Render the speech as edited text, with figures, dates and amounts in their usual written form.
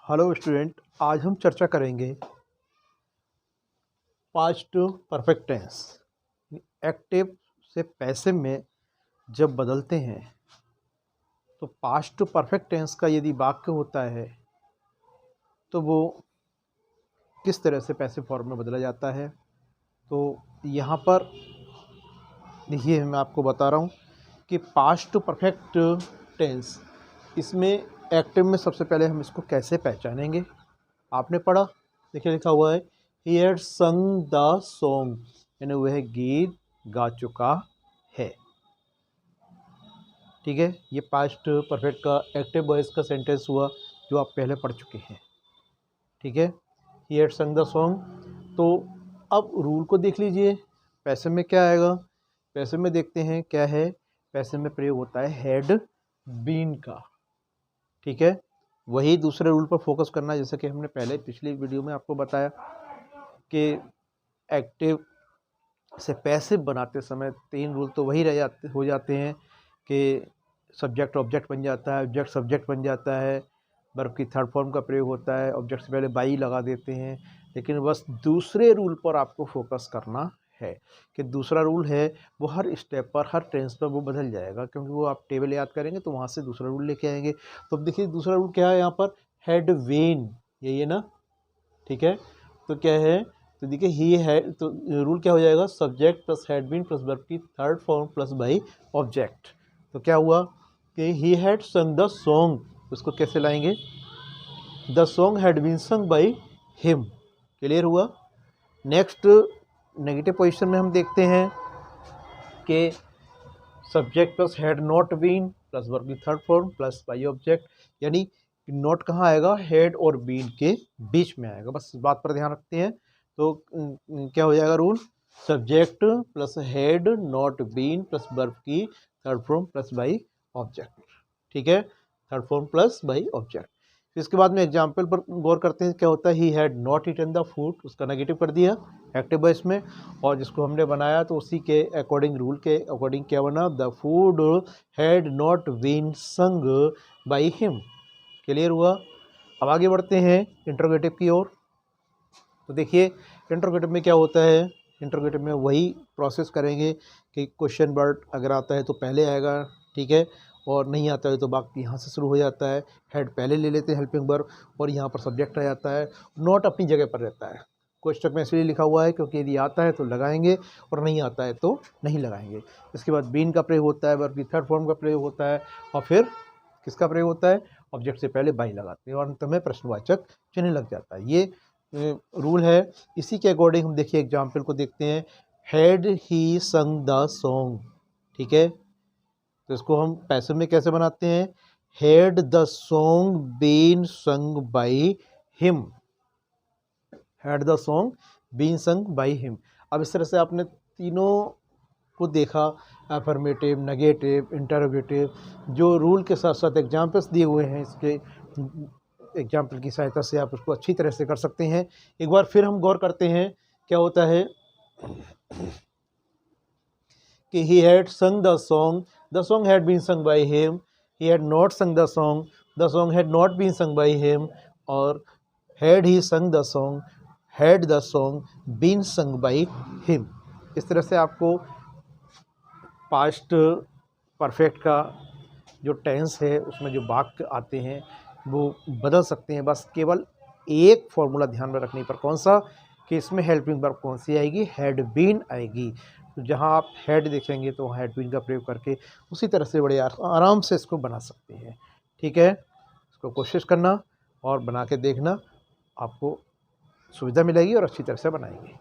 Hello student, आज हम चर्चा करेंगे पास्ट परफेक्ट टेंस। एक्टिव से पैसिव में जब बदलते हैं तो पास्ट परफेक्ट टेंस का यदि वाक्य होता है तो वो किस तरह से पैसिव फॉर्म में बदला जाता है। तो यहाँ पर देखिए, मैं आपको बता रहा हूँ कि पास्ट परफेक्ट टेंस, इसमें एक्टिव में सबसे पहले हम इसको कैसे पहचानेंगे। आपने पढ़ा, देखिए लिखा हुआ है he had sung the song, यानी वह गीत गा चुका है। ठीक है, ये पास्ट परफेक्ट का एक्टिव वॉइस का सेंटेंस हुआ जो आप पहले पढ़ चुके हैं। ठीक है, he had sung the song. तो अब रूल को देख लीजिए, पैसिव में क्या आएगा। पैसिव में देखते हैं क्या है। पैसिव में प्रयोग होता है हैड बीन का। ठीक है, वही दूसरे रूल पर फोकस करना, जैसे कि हमने पहले पिछली वीडियो में आपको बताया कि एक्टिव से पैसिव बनाते समय 3 रूल तो वही हो जाते हैं कि सब्जेक्ट ऑब्जेक्ट बन जाता है, ऑब्जेक्ट सब्जेक्ट बन जाता है, वर्ब की थर्ड फॉर्म का प्रयोग होता है, ऑब्जेक्ट से पहले बाई लगा देते हैं। लेकिन बस दूसरे रूल पर आपको फोकस करना है कि दूसरा रूल है वो हर स्टेप पर, हर टेंस पर वो बदल जाएगा, क्योंकि वो आप टेबल याद करेंगे तो वहाँ से दूसरा रूल लेके आएंगे। तो अब देखिए दूसरा रूल क्या है यहाँ पर, हैड बीन, यही है ना। ठीक है, तो क्या है, तो देखिए ही है, तो रूल क्या हो जाएगा, subject plus had been plus verb की third form plus by object. तो क्या हुआ कि he had sung the song, उसको कैसे लाएंगे, the song had been sung by him. Clear हुआ। नेक्स्ट नेगेटिव पोजीशन में हम देखते हैं कि subject plus had not been plus verb की third form plus by object, यानी नोट कहाँ आएगा, हेड और बीन के बीच में आएगा। बस इस बात पर ध्यान रखते हैं। तो क्या हो जाएगा rule, subject plus had not been plus verb की third form plus by object. ठीक है, third form plus by object. इसके बाद में एग्जाम्पल पर गौर करते हैं, क्या होता है, he had not eaten the food, उसका नेगेटिव कर दिया एक्टिव वॉइस में, और जिसको हमने बनाया तो उसी के अकॉर्डिंग, रूल के अकॉर्डिंग क्या बना, the food had not been sung by him. Clear हुआ। अब आगे बढ़ते हैं इंटरोगेटिव की ओर। तो देखिए इंटरोगेटिव में क्या होता है, इंटरोगेटिव में वही प्रोसेस करेंगे कि क्वेश्चन वर्ड अगर आता है तो पहले आएगा, ठीक है, और नहीं आता है तो बाकी यहाँ से शुरू हो जाता है। हेड पहले ले लेते हैं हेल्पिंग वर्ब, और यहाँ पर सब्जेक्ट आ जाता है। नॉट अपनी जगह पर रहता है, क्वेश्चन में इसलिए लिखा हुआ है क्योंकि यदि आता है तो लगाएंगे और नहीं आता है तो नहीं लगाएंगे। इसके बाद बीन का प्रयोग होता है, वर्ब की थर्ड फॉर्म का प्रयोग होता है, और फिर किसका प्रयोग होता है, ऑब्जेक्ट से पहले बाई लगाते हैं और अंत में प्रश्नवाचक चिन्ह लग जाता है। ये रूल है। इसी के अकॉर्डिंग हम देखिए एग्जाम्पल को देखते हैं, had he sung the song. ठीक है, तो इसको हम पैसिव में कैसे बनाते हैं, had the song been sung by him, had the song been sung by him. अब इस तरह से आपने तीनों को देखा, अफर्मेटिव, नेगेटिव, इंटरोगेटिव, जो रूल के साथ साथ एग्जाम्पल्स दिए हुए हैं, इसके एग्जाम्पल की सहायता से आप उसको अच्छी तरह से कर सकते हैं। एक बार फिर हम गौर करते हैं, क्या होता है कि he had sung the song had been sung by him, he had not sung the song had not been sung by him, और had he sung the song had the song been sung by him. इस तरह से आपको past perfect का जो tense है उसमें जो वाक्य आते हैं वो बदल सकते हैं। बस केवल एक फॉर्मूला ध्यान में रखने पर, कौन सा, कि इसमें हेल्पिंग वर्ब कौन सी आएगी, हैड बीन आएगी। तो जहां आप हैड देखेंगे तो हैड बीन का प्रयोग करके उसी तरह से बड़े आराम से इसको बना सकते हैं। ठीक है, इसको कोशिश करना और बना के देखना, आपको सुविधा मिलेगी और अच्छी तरह से बनाएंगे।